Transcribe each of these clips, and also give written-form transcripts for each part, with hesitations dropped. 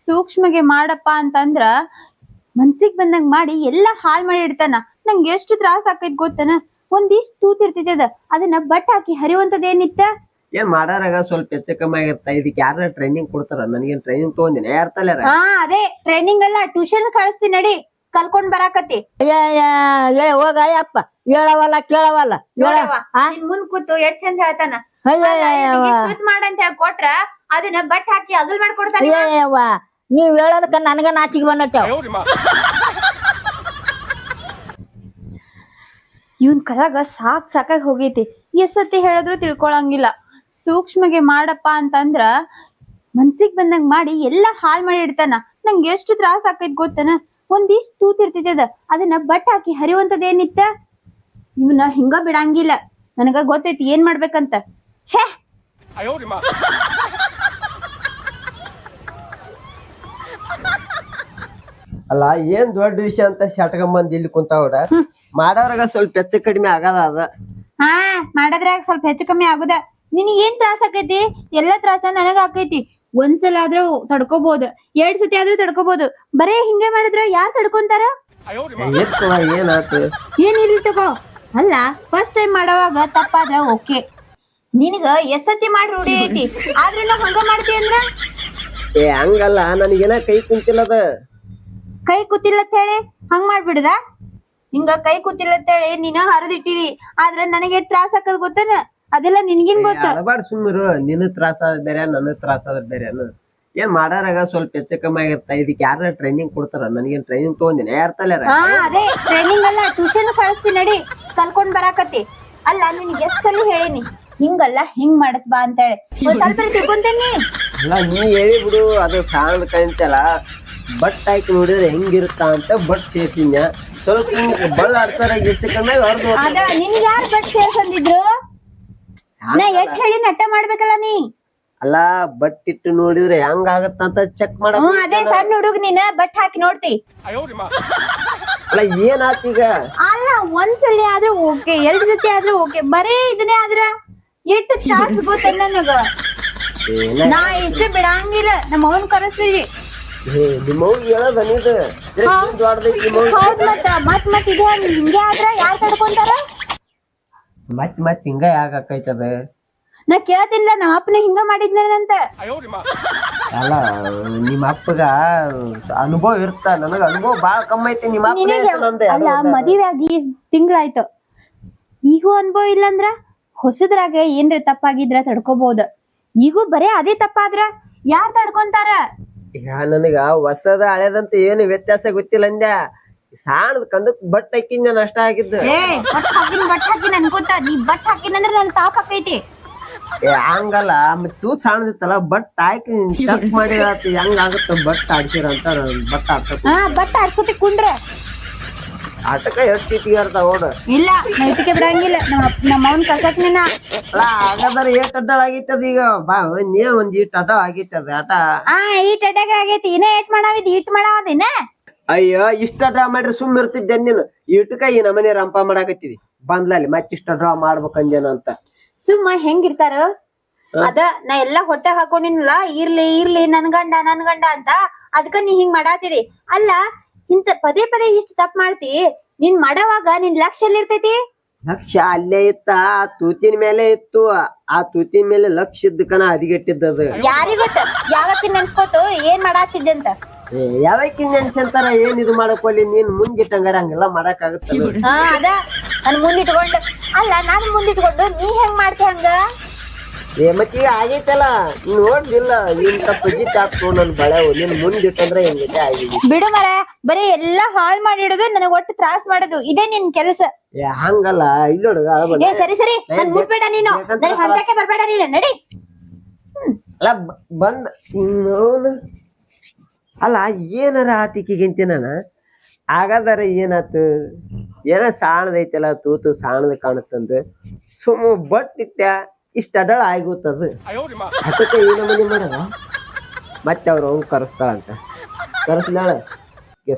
ಸೂಕ್ಷ್ಮಗೆ ಮಾಡಪ್ಪ ಅಂತಂದ್ರ ಮನ್ಸಿಗ್ ಬಂದಂಗ್ ಮಾಡಿ ಎಲ್ಲಾ ಹಾಳ್ ಮಾಡಿ ಇಡ್ತಾನ. ನಂಗೆ ಎಷ್ಟು ತ್ರಾಸ ಆಕೈತ್ ಗೊತ್ತನ. ಒಂದಿಷ್ಟು ತೂತಿರ್ತೈತಿ ಅದನ್ನ ಬಟ್ ಹಾಕಿ ಹರಿಯುವಂತದೇನಿತ್ತ. ಏನ್ ಮಾಡಾರಾಗ ಸ್ವಲ್ಪ ಹೆಚ್ಚು ಕಮ್ಮಿ ಆಗಿರ್ತಾ. ಇದಕ್ಕೆ ಯಾರ ಟ್ರೈನಿಂಗ್ ಕೊಡ್ತಾರ? ನನಗೇನ್ ಟ್ರೈನಿಂಗ್ ತಗೊಂಡಿನ ಯಾರ ತಲೆ? ಹಾ ಅದೇ ಟ್ರೈನಿಂಗ್ ಅಲ್ಲ, ಟ್ಯೂಷನ್ ಕಳಿಸ್ತೀನಿ ನಡಿ, ಕಲ್ಕೊಂಡ್ ಬರಾಕತಿ. ಹೋಗಯ್ಯಪ್ಪ, ಹೇಳವಲ್ಲ ಕೇಳವಲ್ಲ. ಮುಂದ್ ಕೂತು ಎಷ್ಟ್ ಚಂದ ಹೇಳ್ತಾನ. ಮಾಡಂತ ಹೇಳಿ ಕೊಟ್ರ ಅದನ್ನ ಬಟ್ ಹಾಕಿ ಅಗಲ್ ಮಾಡ್ಕೊಡ್ತಾನೆ. ನೀವ್ ಹೇಳೋದಕ್ಕ ನನ್ಗ ನಾಚಿಗೆ ಬಂದಟ್ಟವ. ಇವನ್ ಕರಾಗ ಸಾಕಾಗಿ ಹೋಗೈತಿ. ಎಷ್ಟತಿ ಹೇಳಿದ್ರು ತಿಳ್ಕೊಳಂಗಿಲ್ಲ. ಸೂಕ್ಷ್ಮಗೆ ಮಾಡಪ್ಪ ಅಂತಂದ್ರ ಮನ್ಸಿಗ್ ಬಂದಂಗ್ ಮಾಡಿ ಎಲ್ಲಾ ಹಾಳ್ ಮಾಡಿ ಇಡ್ತಾನ. ನಂಗೆ ಎಷ್ಟು ತ್ರಾಸ ಆಕೈತ್ ಗೊತ್ತನ. ಒಂದಿಷ್ಟು ತೂತಿರ್ತೈತಿ ಅದನ್ನ ಬಟ್ ಹಾಕಿ ಹರಿಯುವಂತದೇನಿತ್ತ. ಇವನ ಹಿಂಗ ಬಿಡಂಗಿಲ್ಲ. ನನಗ ಗೊತ್ತೈತಿ ಏನ್ ಮಾಡ್ಬೇಕಂತ. ಛೇ, ಅಲ್ಲ ಏನ್ ದೊಡ್ಡ ವಿಷಯ ಅಂತ ಶಟ್ಕೊಂಬಂದ್ ಇಲ್ಲಿ ಕುಂತಾವ್ರ. ಮಾಡೋರಾಗ ಸ್ವಲ್ಪ ಹೆಚ್ಚು ಕಡಿಮೆ ಆಗದ ಅದ. ಹಾ, ಮಾಡದ್ರಾಗ ಸ್ವಲ್ಪ ಹೆಚ್ಚು ಕಮ್ಮಿ ಆಗುದ. ನಿನಗ್ ಏನ್ ತ್ರಾಸ ಆಕೈತಿ? ಎಲ್ಲಾ ತ್ರಾಸ ನನಗ ಆಕೈತಿ. ಒಂದ್ಸಲ ಆದ್ರೂ ತಡ್ಕೋಬಹುದು, 2 ಸತಿ ಆದ್ರೂ ತಡ್ಕೋಬಹುದು. ಬರೇ ಹಿಂಗೆ ಮಾಡಿದ್ರ ಯಾರ್ ತಡ್ಕೊಂತಾರ? ಏನಾತು? ಏನಿಲ್ಲ ತಗೋ. ಅಲ್ಲ, ಫಸ್ಟ್ ಟೈಮ್ ಮಾಡೋವಾಗ ತಪ್ಪಾದ್ರ ಓಕೆ. ನಿನಗ ಎಷ್ಟತಿ ಮಾಡಿ ರೂಢಿ ಐತಿ, ಆದ್ರೆ ನಾವ್ ಹಂಗ ಮಾಡ್ತಿ ಅಂದ್ರ ಹಂಗಲ್ಲ. ನನಗೇನ ಕೈ ಕುಂತಿಲ್ಲದ. ಕೈ ಕೂತಿಲ್ಲ ಅಂತ ಹೇಳಿ ಹಂಗ್ ಮಾಡ್ಬಿಡುದ? ಹಿಂಗ ಕೈ ಕೂತಿಲ್ಲ ಅಂತ ಹೇಳಿ ನೀನ ಹರಿದಿಟ್ಟಿದಿ. ಆದ್ರ ನನಗೆ ತ್ರಾಸ ಆಕದ್ ಗೊತ್ತನ. ಅದೆಲ್ಲ ನಿನ್ಗಿನ್ ಗೊತ್ತ. ಸುಮ್ಮಿರು. ನಿನ್ ತ್ರಾಸ ಆದ ಬೇರೆ, ನನಗ್ ತ್ರಾಸ ಆದ ಬೇರೆ. ಏನ್ ಮಾಡಾರಾಗ ಸ್ವಲ್ಪ ಹೆಚ್ಚು ಕಮ್ಮಿ ಆಗಿರ್ತಾ. ಇದಕ್ಕೆ ಯಾರ ಟ್ರೈನಿಂಗ್ ಕೊಡ್ತಾರ? ನನಗೇನ್ ಟ್ರೈನಿಂಗ್ ತಗೊಂಡಿನ ಯಾರ ತಲೆ? ಹಾ ಅದೇ ಟ್ರೈನಿಂಗ್ ಅಲ್ಲ, ಟ್ಯೂಷನ್ ಕಳಿಸ್ತೀನಿ ನಡಿ, ಕಲ್ಕೊಂಡ್ ಬರಾಕತಿ. ಅಲ್ಲ, ನಿನ್ಗೆ ಎಷ್ಟ್ ಸಲ ಹೇಳಿನಿ ಹಿಂಗಲ್ಲ ಹಿಂಗ್ ಮಾಡತ್ ಬಾ ಅಂತ ಹೇಳಿ. ಒಂದ್ ಸ್ವಲ್ಪ ತಿಳ್ಕೊಂತೇನಿ. ಅಲ್ಲ, ನೀ ಹೇಳಿ ಬಿಡು. ಅದು ಸಾಣದ್ ಕಾಣ್ತಲ್ಲ. ಬಟ್ ಹಾಕಿ ನೋಡಿದ್ರೆ ಹೆಂಗಿರುತ್ತ ಅಂತ ಬಟ್ ಸೇರ್ಸಿನ. ಸ್ವಲ್ಪ ಬಳ್ಳ ಆಡ್ತಾರ ಹೆಚ್ಚು ಕಮ್ಮಿ ಅದ ನಿನ್ ಯಾರ್ ಬಟ್ ಸೇರ್ಸಂದಿದ್ರು? ನಾ ಎಷ್ಟ್ ಹೇಳಿ ನಟ್ಟ ಮಾಡ್ಬೇಕಲ್ಲ ನೀ. ಅಲ್ಲ, ಬಟ್ ಇಟ್ಟು ನೋಡಿದ್ರೆ ಹೆಂಗ ಆಗತ್ತಂತ ಚೆಕ್ ಮಾಡ. ಅದೇ ಸಣ್ಣ ಹುಡುಗ ನೀನ ಬಟ್ ಹಾಕಿ ನೋಡ್ತಿ. ಅಲ್ಲ, ಏನಾತೀಗ? ಅಲ್ಲ, ಒಂದ್ಸಲ ಆದ್ರೆ ಓಕೆ, 2 ಸತಿ ಆದ್ರೆ ಓಕೆ. ಬರೇ ಇದನ್ನೇ ಆದ್ರ ಎಷ್ಟು ತ್ರಾಸ ಗೊತ್ತಲ್ಲ ನನಗ. ನಾ ಇಷ್ಟ ಬಿಡಂಗಿಲ್ಲ. ನಮ್ಮ ಅವನ್ ಕರೆಸ್ತೀವಿ. ನಿಮ್ಮವ್ಗೆ ಹೇಳೋದನಿದು ಹೌದ್ ಮತ್ ಇದೆ ಹಿಂಗೆ ಆದ್ರ ಯಾರ್ ತಡ್ಕೊಂತಾರ? ಮತ್ ಹಿಂಗ ಯಾಕೈತದ? ನಾ ಕೇಳ್ತಿಲ್ಲ. ನಮ್ಮ ಅಪ್ಪನ ಹಿಂಗ ಮಾಡಿದ್ನಂತ. ಅಲ್ಲ, ನಿಮ್ಮ ಅಪ್ಪಗ ಅನುಭವ ಇರ್ತ. ನನಗ ಅನುಭವ ಬಾಳ ಕಮ್ಮಿ ಐತಿ. ನಿಮ್ಮ ಅಲ್ಲ, ಮದುವೆ ಆಗಿ ತಿಂಗಳಾಯ್ತು, ಈಗೂ ಅನುಭವ ಇಲ್ಲಂದ್ರ ಹೊಸದ್ರಾಗ ಏನ್ರ ತಪ್ಪಾಗಿದ್ರ ತಡ್ಕೋಬಹುದು. ಈಗೂ ಬರೇ ಅದೇ ತಪ್ಪಾದ್ರ ಯಾರ್ ತಡ್ಕೊಂತಾರ? ಈಗ ನನಗ ಹೊಸದ ಹಳೆದಂತ ಏನು ವ್ಯತ್ಯಾಸ ಗೊತ್ತಿಲ್ಲ ಅಂದ್ಯ. ಸಾಣದ್ ಕಂಡಕ್ ಬಟ್ ಹಾಕಿನ್ ನಾನು ಅಷ್ಟ ಆಗಿದ್ದು. ಬಟ್ ಹಾಕಿನ ಅನ್ಕೋತ ನೀ ಬಟ್ ಹಾಕಿನಂದ್ರ ನನ್ ತಾಪ್ ಹಾಕೈತಿ. ಹಂಗಲ್ಲ, ತೂ ಸಾಣದಿತ್ತಲ್ಲ, ಬಟ್ ಹಾಕಿ ಚೆಕ್ ಮಾಡಿ ಹೆಂಗ ಆಗುತ್ತ ಬಟ್ ಆಡ್ಸಿರ ಅಂತ. ಬಟ್ ಬಟ್ ಆಡ್ಸ್ಕೊತಿ ಕುಂಡ್ರ ಆಟಕ್ಕ ಎಷ್ಟು ಇಟ್ಟಿಗೆ ಇರ್ತಾವ ನೋಡು. ಇಲ್ಲ, ನಾ ಇಟ್ಟಿಗೆ ಬಿಡಂಗಿಲ್ಲ. ನಮ್ಮ ಅವನ್ ಕಸಕ್ ನೀನ. ಅಲ್ಲ, ಹಾಗಾದ್ರೆ ಏಟ್ ಅಡ್ಡಾಳ ಆಗೈತದ ಈಗ? ಬಾ, ನೀ ಒಂದ್ ಈಟ್ ಅಡ್ಡ ಆಗೈತದ ಆಟ. ಈಟ್ ಅಡ್ಡಾಗ ಆಗೈತಿ. ಇನ್ನ ಏಟ್ ಮಾಡಾವಿದ್? ಈಟ್ ಮಾಡಾವದಿನ? ಅಯ್ಯೋ, ಇಷ್ಟ ಡ್ರಾ ಮಾಡ್ರಿ ಸುಮ್ಮ ಇರ್ತಿದ್ದೆ ನೀನು. ಇಟ್ಟಕ ಈ ನಮನೆ ರಂಪ ಮಾಡಾಕತ್ತಿದಿ. ಬಂದ್ಲಲ್ಲಿ ಮತ್ತಿಷ್ಟ ಡ್ರಾ ಮಾಡ್ಬೇಕಂಜೇನ ಅಂತ. ಸುಮ್ಮ ಹೆಂಗಿರ್ತಾರ ಅದ. ನಾ ಎಲ್ಲಾ ಹೊಟ್ಟೆ ಹಾಕೊಂಡಿನಲ್ಲ, ಇರ್ಲಿ ನನ್ ಗಂಡ ಅಂತ. ಅದಕ್ಕ ನೀ ಹಿಂಗ್ ಮಾಡಾತಿದಿ. ಅಲ್ಲ, ಇಂತ ಪದೇ ಇಷ್ಟ ತಪ್ಪ ಮಾಡ್ತಿ. ನೀನ್ ಮಾಡವಾಗ ನಿನ್ ಲಕ್ಷ್ಯ ಎಲ್ಲಿ ಇರ್ತೈತಿ? ಲಕ್ಷ್ಯ ಅಲ್ಲೇ ಇತ್ತ. ಆ ತೂತಿನ ಮೇಲೆ ಇತ್ತು. ಆ ತೂತಿನ ಮೇಲೆ ಲಕ್ಷ್ಯ ಇದ್ದಕನ ಅದಿಗೆಟ್ಟಿದ್ದದ. ಯಾರಿಗೊತ್ತ? ಯಾವತ್ತಿನ ನೆನ್ಸ್ಕೋತು ಏನ್ ಮಾಡಾತಿದ್ದೆ ಅಂತ? ಯಾವಕ್ಕಿನ್ ನೆನ್ಸಂತಾರ ಏನ್ ಇದು ಮಾಡಕ್ಕೋಲಿ. ನೀನ್ ಮುಂದಿಟ್ಟಂಗಾರ ಹಂಗೆಲ್ಲಾ ಮಾಡಕ್ ಆಗುತ್ತ? ಅದ ನನ್ ಮುಂದಿಟ್ಕೊಂಡು. ಅಲ್ಲ, ನಾನ್ ಮುಂದಿಟ್ಕೊಂಡು ನೀ ಹೆಂಗ್ ಮಾಡ್ತಿ ಹಂಗ? ಮತ್ ಈಗ ಆಗೈತಲ್ಲ, ನೋಡ್ದಿಲ್ಲ ಇಂತ ಪಜಿತ್ ಹಾಕ್ತು ನನ್ ಬಳೆವು. ನೀನ್ ಮುಂದಿಟ್ಟಂದ್ರ ಹೆಂಗೈತೆ ಆಗಿದೆ. ಬಿಡು ಮರ, ಬರೀ ಎಲ್ಲಾ ಹಾಳ್ ಮಾಡಿಡೋದು, ನನಗ್ ಒಟ್ಟು ತ್ರಾಸ್ ಮಾಡೋದು ಇದೇ ನಿನ್ ಕೆಲಸ. ಹಂಗಲ್ಲ, ಇಲ್ಲೋಡು. ಸರಿ ನನ್ ಮುಟ್ಬೇಡ ನೀನು. ನನ್ ಹಂತಕ್ಕೆ ಬರ್ಬೇಡ ನೀನು, ನಡಿ. ಅಲ್ಲ, ಬಂದ್ ಅಲ್ಲ, ಏನಾರ ಆತಿಕಿಗಿಂತ ನಾನ ಹಾಗಾದಾರ ಏನಾತು? ಏನ ಸಾಣದೈತಲ್ಲ, ತೂತು ಸಾಣದ ಕಾಣತ್ತಂದ ಸುಮ್ಮ ಬಟ್ ಇಟ್ಟ. ಇಷ್ಟ ಅಡಳ ಆಗೋತದು. ಅದಕ್ಕೆ ಈ ನಮೂನಿ ಮಾಡವ. ಮತ್ತೆ ಅವ್ರು ಅವ್ನು ಕರೆಸ್ತಾಳಂತ. ಕರೆಸ್ಲಾಳ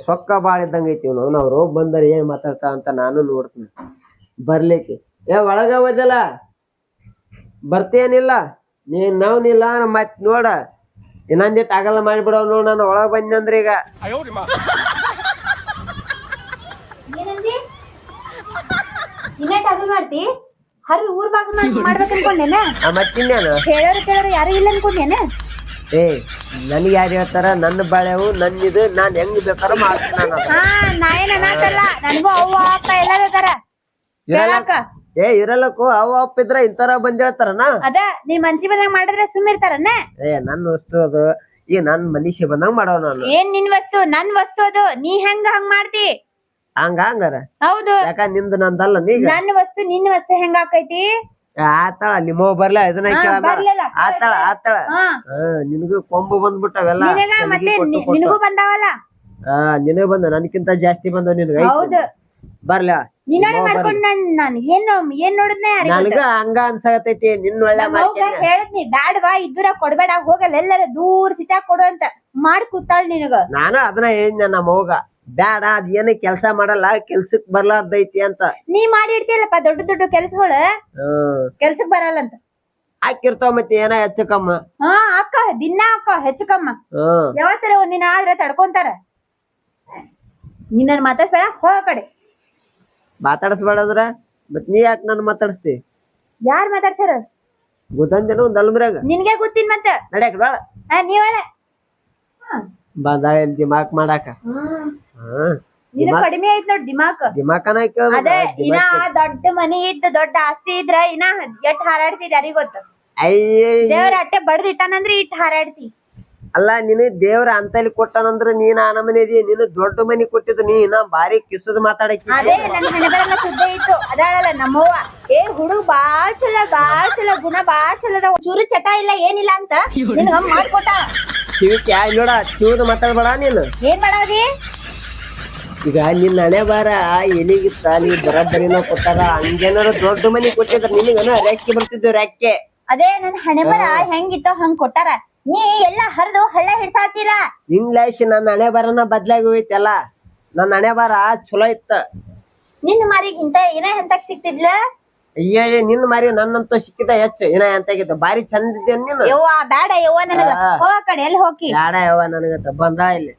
ಸೊಕ್ಕ ಬಾಳ ಇದ್ದಂಗ ಐತಿ. ಅವ್ರು ಹೋಗಿ ಬಂದಾರ ಏನ್ ಮಾತಾಡ್ತಾ ಅಂತ ನಾನು ನೋಡ್ತೀನಿ. ಬರ್ಲಿಕ್ಕೆ ಒಳಗ ಹೋದಲ್ಲ, ಬರ್ತೇನಿಲ್ಲ ನೀನ್ ನಾವ್ನಿಲ್ಲ. ಮತ್ ನೋಡ ಇನ್ನೊಂದಿಟ್ಟು ಆಗಲ್ಲ ಮಾಡಿಬಿಡವ್ ನೋಡ್ ನಾನು ಒಳಗ್ ಬಂದಂದ್ರೆ ಈಗ ಏನಂದಿ ಇನ್ನೇಟ್ ಅದು ಮಾಡ್ತಿ ಹರಿ ಊರ್ ಬಾಗ ಮಾಡ್ಬೇಕು ಅನ್ಕೊಂಡೇನ ಮತ್ತಿನ್ನೇನು ಕೇಳೋರು ಯಾರು ಇಲ್ಲ ಅನ್ಕೊಂಡೇನ ಏ ನನ್ಗೆ ಯಾರು ಹೇಳ್ತಾರ ನನ್ನ ಬಾಳೆವು ನನ್ನಿದು ನಾನ್ ಹೆಂಗ್ ಬೇಕಾರ ಮಾಡ್ತೀನಿ ನಾನು ಹಾ ನಾ ಏನ್ ಅನ್ನತ್ತಲ್ಲ ನನಗೂ ಅವ್ವ ಅಪ್ಪ ಎಲ್ಲ ಬೇಕಾರ ಕೇಳಾಕ ಏ ಇರಲ್ಲಕ್ಕೂ ಅವ ಅಪ್ಪ ಇದ್ರ ಇಂತರ ಬಂದ್ ಹೇಳ್ತಾರನ ಅದ ನೀ ಮನ್ಸಿ ಬಂದಂಗ ಮಾಡಿದ್ರೆ ಸುಮ್ಮಿರ್ತಾರನ್ನ ಏ ನನ್ನ ವಸ್ತು ಅದು ಈಗ ನನ್ ಮನುಷ್ಯ ಬಂದಂಗ ಮಾಡವ್ ನಾನು ಏನ್ ನಿನ್ ವಸ್ತು ನನ್ ವಸ್ತು ಅದು ನೀ ಹೆಂಗ ಹಂಗ್ ಮಾಡ್ತಿ ಹಂಗಾರ ಹೌದು ಯಾಕ ನಿಂದು ನಂದಲ್ಲ ನೀಗ ನನ್ ವಸ್ತು ನಿನ್ ವಸ್ತು ಹೆಂಗ ಆಕೈತಿ ಆತಾಳ ನಿಮ್ಮವ್ ಬರ್ಲ ಇದನ್ನ ಬರ್ಲಿಲ್ಲ ಆತಾಳ ಆತಾಳ ಹಾ ನಿನಗೂ ಕೊಂಬು ಬಂದ್ಬಿಟ್ಟವೆಲ್ಲ ನಿನಗ ಮತ್ತೆ ನಿನಗೂ ಬಂದಾವಲ್ಲ ನಿನಗ್ ಬಂದ ನನ್ಕಿಂತ ಜಾಸ್ತಿ ಬಂದವ ನಿನಗ ಹೌದು ಬರ್ಲ ನೀನಾಳೆ ಮಾಡ್ಕೊಂಡ್ ನಾನು ಏನ್ ನೋಡಿದ್ನೆ ನನಗ ಹಂಗ ಅನ್ಸಕತೈತಿ ನಿನ್ನ ಒಳ್ಳೆ ಮಾಡ್ತೇನೆ ಹೇಳದ್ನಿ ಬ್ಯಾಡವಾ ಇದ್ದೂರ ಕೊಡ್ಬೇಡ ಹೋಗಲ್ಲ ಎಲ್ಲರ ದೂರ ಸಿಟ್ಟಾಗ್ ಕೊಡು ಅಂತ ಮಾಡ್ ಕೂತಾಳ್ ನಿನಗ ನಾನು ಅದನ್ನ ಹೇಳಿದ್ನ ನಮ್ಮ ಅವ್ಗ ಬ್ಯಾಡ ಅದ್ ಏನ ಕೆಲ್ಸ ಮಾಡಲ್ಲ ಕೆಲ್ಸಕ್ ಬರ್ಲಾರ್ದೈತಿ ಅಂತ ನೀ ಮಾಡಿ ಇಡ್ತೀಯಲ್ಲಪ್ಪ ದೊಡ್ಡ ದೊಡ್ಡ ಕೆಲ್ಸಗಳು ಕೆಲ್ಸಕ್ ಬರಲ್ಲ ಅಂತ ಹಾಕಿರ್ತಾವ ಮತ್ತೆ ಏನ ಹೆಚ್ಚು ಕಮ್ಮ ಹಾ ಅಕ್ಕ ದಿನ ಅಕ್ಕ ಹೆಚ್ಚು ಕಮ್ಮ ಯಾವತ್ತರ ಒಂದಿನ ಆದ್ರ ತಡ್ಕೊಂತಾರ ನಿನ್ನ ಮಾತಾಡ್ಬೇಡ ಹೋಗ ಕಡೆ ಮಾತಾಡಸ್ಬೇಡಂದ್ರ ಮತ್ ನೀ ಯಾಕೆ ನನ್ ಮಾತಾಡಿಸ್ತಿ ಯಾರ್ ಮಾತಾಡ್ತಾರ ಗೊತ್ತಂದೇನು ಒಂದ್ ಅಲ್ಮ್ರಾಗ ನಿನ್ಗೆ ಗೊತ್ತಿನ್ ಮತ್ತ ನಡ್ಯಾಕ ಬೇಡ ನೀವಳೆ ಬಂದ ದಿಮಾಕ್ ಮಾಡಾಕ ನಿನ್ ಕಡಿಮೆ ಐತ್ ನೋಡ್ ದಿಮಾಕ್ ದಿಮಾಕನ ಅದೇ ಇನ್ನ ದೊಡ್ಡ ಮನಿ ಇದ್ದ ದೊಡ್ಡ ಆಸ್ತಿ ಇದ್ರ ಇನ್ನ ಎಷ್ಟ್ ಹಾರಾಡ್ತಿದ್ ಯಾರಿಗ್ ಗೊತ್ತ ಅಯ್ಯ ದೇವ್ರ ಅಟ್ಟೆ ಬಡ್ದ್ ಇಟ್ಟಾನಂದ್ರ ಇಟ್ ಹಾರಾಡ್ತಿ ಅಲ್ಲ ನೀನು ದೇವ್ರ ಅಂತಲ್ಲಿ ಕೊಟ್ಟಾನಂದ್ರ ನೀನ್ ಆ ನಮನಿ ಇದೀಯ ನೀನು ದೊಡ್ಡ ಮನಿ ಕೊಟ್ಟಿದ್ ನೀ ನಾ ಬಾರಿ ಕಿಸದ್ ಮಾತಾಡಕಿ ಅದೇ ನನ್ ಹೆಣಬರಲ್ಲ ಶುದ್ಧ ಇತ್ತು ಅದಾಳಲ್ಲ ನಮ್ಮವ್ವ ಏ ಹುಡುಗ ಬಾಳ್ ಚಲೋ ಗುಣ ಬಾಳ್ ಚಲೋ ಚೂರು ಚಟ ಇಲ್ಲ ಏನಿಲ್ಲ ಅಂತ ನಿನ್ಗ ಮಾಡ್ಕೊಟ್ಟ ಕಿವಿಕ್ ಯಾ ನೋಡ ಕಿವದ್ ಮಾತಾಡ್ಬೇಡ ನೀನು ಏನ್ ಮಾಡಾದಿ ಈಗ ನಿನ್ನ ಹಣೆ ಬಾರ ಎಲಿಗಿತ್ತ ನೀ ಬರಬ್ಬರಿನ ಕೊಟ್ಟಾರ ಹಂಗೇನಾರ ದೊಡ್ಡ ಮನಿ ಕೊಟ್ಟಿದ್ರ ನಿನಗನ ರೆಕ್ಕೆ ಬರ್ತಿದ್ವು ರೆಕ್ಕೆ ಅದೇ ನನ್ ಹಣೆಬರ ಹೆಂಗಿತ್ತೋ ಹಂಗ್ ಕೊಟ್ಟಾರ ನೀ ಎಲ್ಲಾ ಹರಿದು ಹಳ್ಳ ಹಿಡ್ಸಾತಿಲ್ಲ ನಿನ್ ಲೈಫ್ ನನ್ನ ಹಣೆ ಬಾರನ ಬದ್ಲಾಗಿ ಹೋಯ್ತಲ್ಲ ನನ್ನ ಹಣೆ ಬಾರ ಚಲೋ ಇತ್ತ ನಿನ್ನ ಮಾರಿಗಿಂತ ಏನ ಎಂತಕ್ ಸಿಕ್ತಿದ್ಲ ಅಯ್ಯ ನಿನ್ ಮಾರಿ ನನ್ನಂತ ಸಿಕ್ಕಿದ ಹೆಚ್ಚು ಏನ ಎಂತಾಗಿದ್ದ ಬಾರಿ ಚಂದ ಇದ್ದೇನ್ ನೀನು ಯವ್ವ ಬ್ಯಾಡ ಯವ್ವ ನನಗ ಹೋಗ ಕಡೆ ಎಲ್ಲಿ ಹೋಗಿ ಬ್ಯಾಡ ಯವ್ವ ನನಗತ್ತ ಬಂದ ಇಲ್ಲಿ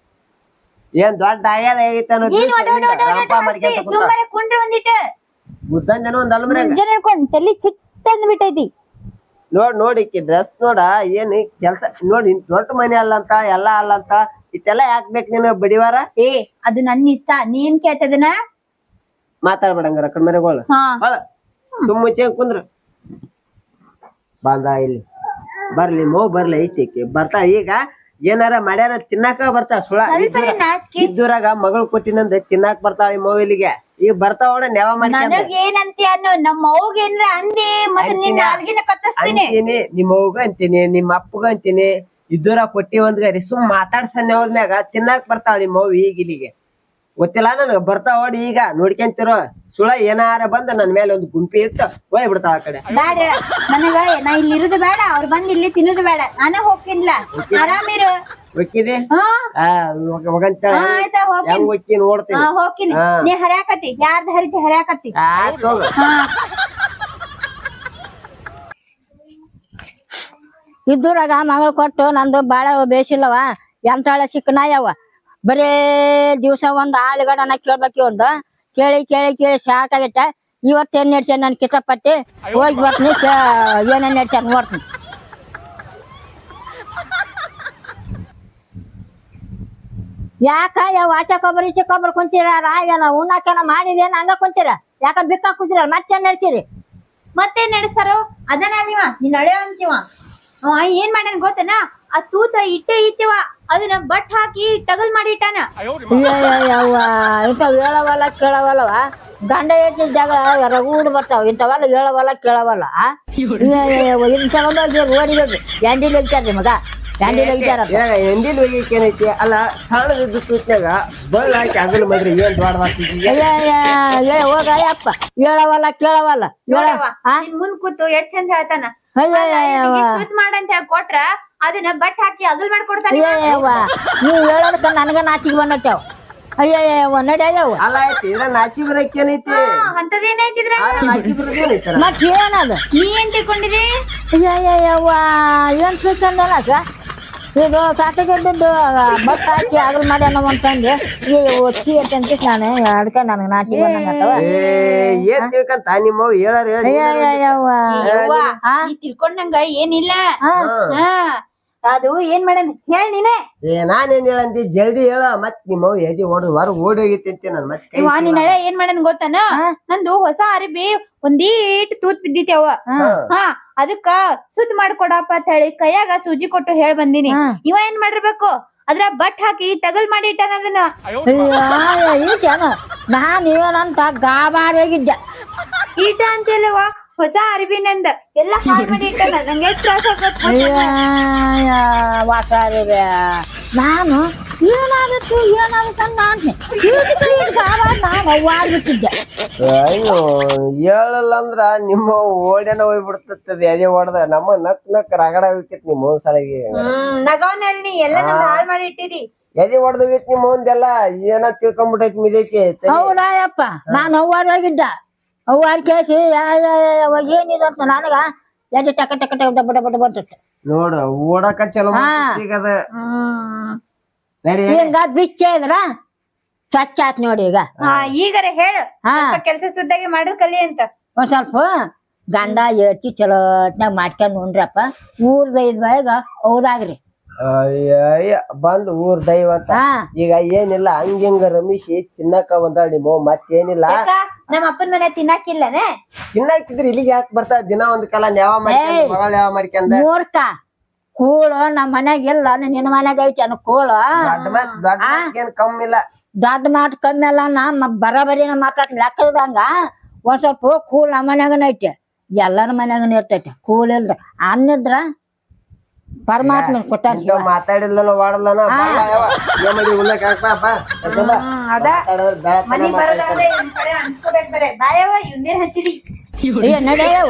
ಏನ್ ದೊಡ್ಡ ಆಗ್ಯದ ಆಗೈತ ಸುಮ್ಮನೆ ಕುಂಡ್ರ ಒಂದಿಟ್ಟು ಬುದ್ಧನ್ ಜನ ಒಂದ್ ಅಲ್ಮ್ರಾಗ ಮುಂಜಾನೆ ಹಿಡ್ಕೊಂಡ್ ತಲಿ ಚಿಟ್ಟ ಅಂದ್ಬಿಟ್ಟೈತಿ ನೋಡಿಕ್ಕಿ ಡ್ರೆಸ್ ನೋಡ ಏನ್ ಕೆಲ್ಸ ನೋಡಿ ದೊಡ್ಡ ಮನೆ ಅಲ್ಲಂತ ಎಲ್ಲಾ ಅಲ್ಲಂತ ಇಟ್ಟೆಲ್ಲ ಯಾಕ್ ಬೇಕ್ ನೀನು ಬಡಿವಾರ ಏ ಅದು ನನ್ನ ಇಷ್ಟ ನೀನ್ ಕೇಳ್ತದನ ಮಾತಾಡ್ಬೇಡಂಗಾರ ಕಣ್ಮರೆಗಳು ಹಾ ಸುಮ್ ಮುಚ್ಚೆ ಕುಂದ್ರ ಬಂದ ಇಲ್ಲಿ ಬರ್ಲಿ ಮೋವ್ ಬರ್ಲಿ ಐತಿ ಬರ್ತಾ ಈಗ ಏನಾರ ಮಾಡ್ಯಾರ ತಿನ್ನಾಕ ಬರ್ತಾ ಸುಳ ಇದ್ದೂರಾಗ ಮಗಳು ಕೊಟ್ಟಿನಂದ ತಿನ್ನಾಕ ಬರ್ತಾಳ ಈ ಮೋವಿಲಿಗೆ ಈಗ ಬರ್ತಾವಣ ನೆವ ನನಗ್ ಏನಂತಿ ಅನ್ನೋ ನಮ್ಮ ಅವ್ಗ ಏನ್ರ ಅಂದಿ ಮತ್ತೆ ನಿನ್ನ ಅರ್ಗಿನ ಕತ್ತರಿಸ್ತೀನಿ ಅಂತೀನಿ ನಿಮ್ಮ ಅವ್ಗ ಅಂತೀನಿ ನಿಮ್ಮ ಅಪ್ಪಗ ಅಂತೀನಿ ಇದ್ದೂರಾಗ ಕೊಟ್ಟಿ ಒಂದ್ ಗರಿ ಸುಮ್ ಮಾತಾಡ್ಸನ್ನೆ ಹೋದ್ಮ್ಯಾಗ ತಿನ್ನಾಕ ಬರ್ತಾಳ ನಿಮ್ಮ ಅವ್ವ ಈಗ ಇಲ್ಲಿಗೆ ಗೊತ್ತಿಲ್ಲ ನನಗ ಬರ್ತಾವಡಿ ಈಗ ನೋಡ್ಕೊಂತಿರೋ ಸುಳ ಏನಾರ ಬಂದ ನನ್ ಮೇಲೆ ಒಂದು ಗುಂಪಿ ಇಟ್ಟು ಹೋಯ್ ಬಿಡ್ತಾವ ಆ ಕಡೆ ಬೇಡ ನನಗ ನಾ ಇಲ್ಲಿ ಇರುದು ಬೇಡ ಅವ್ರು ಬಂದ್ ಇಲ್ಲಿ ತಿನ್ನುದು ಬೇಡ ನಾನೇ ಹೋಗ್ತಿನ್ಲ ಆರಾಮಿರು ಒಕ್ಕಿದೆ ಆಯ್ತಾ ಹೋಗ್ತೀನಿ ಹೆಂಗ್ ಒಕ್ಕಿ ನೋಡ್ತೀನಿ ಹೋಗ್ತೀನಿ ನೀ ಹರ್ಯಾಕತಿ ಯಾರ್ದ ಹರಿತಿ ಹರ್ಯಾಕತಿ ಹೋಗ ಇದ್ದೂರಾಗ ಮಗಳು ಕೊಟ್ಟು ನಂದು ಬಾಳ ಬೇಸಿಲ್ಲವ ಎಂತಾಳ ಸಿಕ್ಕನಾಯವ ಬರೇ ದಿವ್ಸ ಒಂದ್ ಆಳುಗಡನ ಕೇಳ್ಬೇಕು ಒಂದು ಕೇಳಿ ಕೇಳಿ ಕೇಳಿ ಸಾಕ್ ಆಗೈತೆ ಇವತ್ತೇನ್ ನಡ್ಸ್ಯಾನ ನನ್ ಕಿತಪಟ್ಟಿ ಹೋಗಿ ಬರ್ತೀನಿ ಏನೇನ್ ನಡ್ಸ್ಯಾನ ನೋಡ್ತೀನಿ ಯಾಕ ಯಾವ ಆಚಕೊಬ್ಬರಿ ಈಚಕೊಬ್ಬರಿ ಕುಂತೀರ ರಾಯನ ಉಣ್ಣಾಕನ ಮಾಡಿದೇನ ಹಂಗ ಕುಂತೀರ ಯಾಕ ಬಿಕ್ಕ ಕುಂತೀರ ಮತ್ತೇನ್ ನಡ್ತೀರಿ ಮತ್ತೇನ್ ನಡೆಸ್ತಾರೋ ಅದನ್ನ ಅಲ್ಲಿವ ನೀನ್ ಹಳೆ ಅಂತೀವ ಅವ ಏನ್ ಮಾಡ್ಯಾನ ಗೊತ್ತನ ಆ ತೂತ ಇಟ್ಟಿವ ಅದನ್ನ ಬಟ್ ಹಾಕಿ ಟಗಲ್ ಮಾಡಿ ಇಟ್ಟಾನ ಯವ್ವ ಇಂಥವ್ ಹೇಳವಲ್ಲ ಕೇಳವಲ್ಲವ ಗಂಡ ಹೆಂಡತಿ ಜಾಗ ರಗೂಡ್ ಬರ್ತಾವ ಇಂಥವಲ್ಲ ಹೇಳವಲ್ಲ ಕೇಳವಲ್ಲ ಇಂಥವಲ್ಲ ಓಡಿಬೇಕು ಎಂಡಿಲ್ ಹೋಗ್ತಾರ್ರಿ ಮಗ ಎಂಡಿಲ್ ಹೋಗ್ತಾರ ಎಂಡಿಲ್ ಹೋಗಿಕ್ ಏನೈತಿ ಅಲ್ಲ ಸಣ್ಣದಿದ್ದು ತೂತ್ನಾಗ ಬಳ್ಳ ಹಾಕಿ ಆಗಲ್ ಮಾಡ್ರಿ ಏನ್ ದೊಡ್ಡದಾಗ್ತಿದ್ಯ ಹೋಗ ಅಪ್ಪ ಹೇಳವಲ್ಲ ಕೇಳವಲ್ಲ ಮುಂದ್ ಕೂತು ಎಷ್ಟ್ ಚಂದ ಹೇಳ್ತಾನ ಮಾಡಂತ ಹೇಳಿ ಕೊಟ್ರ ಅದನ್ನ ಬಟ್ ಹಾಕಿ ಅಗಲ್ ಮಾಡ್ಕೊಡ್ತಾನ ನೀವ್ ಹೇಳೋದಕ್ಕ ನನ್ಗ ನಾಚಿಗೆ ಬಂದಟ್ಯಾವ ಅಯ್ಯಯ್ಯವ್ವ ನಡ್ಯವ್ವ ಅಲ್ಲ ಐತಿ ಇದ್ರ ನಾಚಿ ಬರಕ್ ಏನೈತಿ ಅಂತದೇನೈತಿದ್ರ ನಾಚಿ ಬರೋದೇನೈತಿ ಮತ್ ಏನದ ನೀ ಏನ್ ತಿಳ್ಕೊಂಡಿದಿ ಅಯ್ಯಯ್ಯವ್ವ ಏನ್ ತಿಳ್ಕೊಂಡನಕ ಇದು ಸಾಕಾಗಿದ್ದು ಬಟ್ ಹಾಕಿ ಆಗಲ್ ಮಾಡ್ಯಾನ ಅಂತಂದೆ ಈ ಒಚ್ಚಿ ಅಂತಂತ ನಾನು ಅದಕ್ಕೆ ನನಗೆ ನಾಟಿ ಬಂದಂಗತ್ತವ ಏನ್ ತಿಳ್ಕಂತ ನಿಮ್ಮ ಹೇಳಾರ ನೀ ತಿಳ್ಕೊಂಡಂಗ ಏನಿಲ್ಲ ಹಾ ಅದು ಏನ್ ಮಾಡನ್ ಹೇಳ್ ನೀನೆ ನಾನೇನ್ ಹೇಳಂತಿ ಜಲ್ದಿ ಹೇಳ ಮತ್ ನಿಮ್ಮ ಎದಿ ಹೊಡೆದು ಹೊರ ಓಡಿ ಹೋಗಿತಿ ಅಂತ ನನ್ ಮತ್ ಕೈ ನೀನ್ ಹಳೆ ಏನ್ ಮಾಡನ್ ಗೊತ್ತಾನ ನಂದು ಹೊಸ ಅರಿಬಿ ಒಂದೀಟ್ ತೂತ್ ಬಿದ್ದಿತಿ ಅವ ಹಾ ಅದಕ್ಕ ಸುದ್ದ್ ಮಾಡ್ಕೊಡಪ್ಪ ಅಂತ ಹೇಳಿ ಕೈಯಾಗ ಸೂಜಿ ಕೊಟ್ಟು ಹೇಳ್ ಬಂದಿನಿ ಇವ ಏನ್ ಮಾಡಿರ್ಬೇಕು ಅದ್ರ ಬಟ್ ಹಾಕಿ ಟಗಲ್ ಮಾಡಿ ಇಟ್ಟಾನ ಅದನ್ನ ಈಟೇನು ನಾನ್ ಏನಂತ ಗಾಬಾರಿ ಹೋಗಿದ್ದೆ ಈಟ ಅಂತೇಳವ ಹೊಸ ಅರಿಬಿನಂದ ಎಲ್ಲ ಹಾಳ್ ಮಾಡಿ ಇಟ್ಟಾನ ನಂಗೆ ಎಷ್ಟ್ ತ್ರಾಸ ಆಗತ್ತ ವಾಸಾರಿವೆ ನಾನು ಏನಾಗುತ್ತೆ ನಾನು ನಾನು ಅವ್ವಾಡ್ಬಿಟ್ಟಿದ್ದೆ ಅಯ್ಯೋ ಹೇಳಲ್ಲ ಅಂದ್ರ ನಿಮ್ಮ ಓಡ್ಯಾನ ಹೋಗ್ಬಿಡ್ತದ ಎದೆ ಹೊಡೆದ ನಮ್ಮ ನಕ್ ರಗಡ ಹೋಗಿತ್ ನಿಮ್ಮ ಸಲಗಿ ನಗವನಲ್ಲಿ ನೀ ಎಲ್ಲ ನಂದ್ ಹಾಳ್ ಮಾಡಿ ಇಟ್ಟಿದಿ ಎದೆ ಹೊಡೆದ ಹೋಗಿತ್ ನಿಮ್ಮ ಒಂದೆಲ್ಲ ಏನ ತಿಳ್ಕೊಂಡ್ಬಿಟ್ಟೈತಿ ಮಿದೈತಿ ಹೌದಾಯಪ್ಪ ನಾನು ಅವ್ವಾಡ್ ಹೋಗಿದ್ದ ಅವ್ವಾಡ್ ಕೇಸಿ ಏನಿದೆ ಅಂತ ನನಗ ಎದೆ ಟಕ ಟಕ ಟಕ ಡಬ್ಬ ಡಬ್ಬ ಡಬ್ಬ ಬರ್ತೈತೆ ನೋಡ ಓಡಾಕ ಚಲೋ ಈಗ ಅದ ನಡಿ ಈಗ ಬಿಚ್ಚೆ ಇದ್ರ ಸ್ವಚ್ಛ ಆತ್ ನೋಡಿ ಈಗ ಈಗರೆ ಹೇಳು ಕೆಲ್ಸ ಸುದ್ದಾಗಿ ಮಾಡೋದ್ ಕಲಿ ಅಂತ ಒಂದ್ ಸ್ವಲ್ಪ ಗಂಡ ಏರ್ಚಿ ಚಲೋಟ್ನಾಗ ಮಾಡ್ಕೊಂಡ್ ನೋಡ್ರಪ್ಪ ಊರ್ದ ಇದ್ ಬಾಯಿಗ ಹೌದಾಗ್ರಿ ಅಯ್ಯ ಬಂದ್ ಊರ್ ದೈವ ಅಂತ ಈಗ ಏನಿಲ್ಲ ಹಂಗಿಂಗ ರಮೇಶಿ ತಿನ್ನಕ ಬಂದಾಳ ನಿಮ್ಮ ಮತ್ತೇನಿಲ್ಲ ನಮ್ಮ ಅಪ್ಪನ ಮನೆ ತಿನ್ನಾಕಿಲ್ಲನೆ ತಿನ್ನಾಕಿದ್ರಿ ಇಲ್ಲಿಗೆ ಯಾಕೆ ಬರ್ತಾ ದಿನ ಒಂದ್ ಕಾಲ ನ್ಯಾವ ಮಾಡ್ಕೊಂಡ್ ಮಗಳ ಯಾವ ಮಾಡ್ಕೊಂಡ ಮೂರ್ಖ ಕೂಳು ನಮ್ಮ ಮನ್ಯಾಗ ಇಲ್ಲ ನಿನ್ನ ಮನ್ಯಾಗ ಐತಿ ಅನ್ನ ಕೂಳು ಏನ್ ಕಮ್ಮಿ ಇಲ್ಲ ದೊಡ್ಡ ಮಾತು ಕಮ್ಮಿ ಅಲ್ಲ ನಾ ಬರಾಬರಿನ ಮಾತಾಡ್ ಲೆಕ್ಕದಂಗ ಒಂದ್ ಸ್ವಲ್ಪ ಕೂಳ್ ನಮ್ಮ ಮನ್ಯಾಗನ ಐತಿ ಎಲ್ಲಾರ ಮನ್ಯಾಗನ ಇರ್ತೈತಿ ಕೂಲ್ ಇಲ್ದ ಅನ್ನಿದ್ರ ಪರಮಾತ್ಮ ಕೊಟ್ಟಾನ ಮಾತಾಡಿಲ್ಲ ವಾಡಲ್ಲನ ಉಣ್ಣಕ್ ಹಾಕ್ಬಾ ಅದ ಮನಿ ಬರೋದಾದ್ರೆ ಒಂದ್ ಕಡೆ ಅನ್ಸ್ಕೋಬೇಕ್ ಬರೇ ಬಾಯವ ಇವ್ನೇನ್ ಹಚ್ಚಿದಿ ನಡೆಯವ